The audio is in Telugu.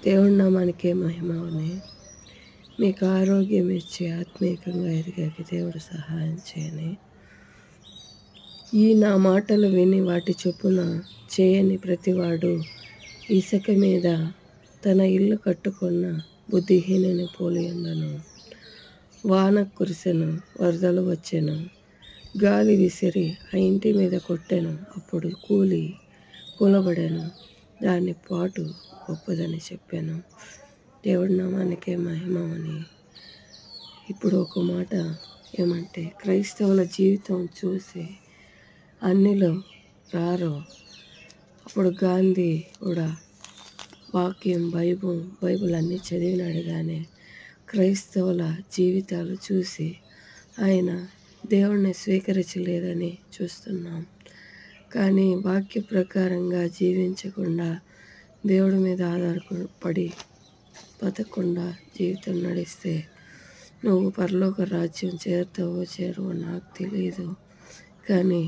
దేవుడి నామానికే మహిమవని. మీకు ఆరోగ్యం ఇచ్చి ఆత్మీయంగా ఎదిగాకి దేవుడు సహాయం చేయని. ఈ నా మాటలు విని వాటి చొప్పున చేయని ప్రతివాడు ఇసుక మీద తన ఇల్లు కట్టుకున్న బుద్ధిహీనుని పోలి ఉండను. వాన కురిసెను, వరదలు వచ్చెను, గాలి విసిరి ఆ ఇంటి మీద కొట్టెను, అప్పుడు కూలబడెను, దాని పాటు గొప్పదని చెప్పాను. దేవుడి నామానికే మహిమవని. ఇప్పుడు ఒక మాట ఏమంటే, క్రైస్తవుల జీవితం చూసి అన్నిలో రారు. అప్పుడు గాంధీ కూడా వాక్యం బైబుల్ అన్నీ చదివినాడు, కానీ క్రైస్తవుల జీవితాలు చూసి ఆయన దేవుణ్ణి స్వీకరించలేదని చూస్తున్నాం. కానీ వాక్య ప్రకారంగా జీవించకుండా, దేవుడి మీద ఆధారపడి బతకకుండా జీవితం నడిస్తే నువ్వు పరలోక రాజ్యం చేరుతావో చేరవో నాకు తెలియదు, కానీ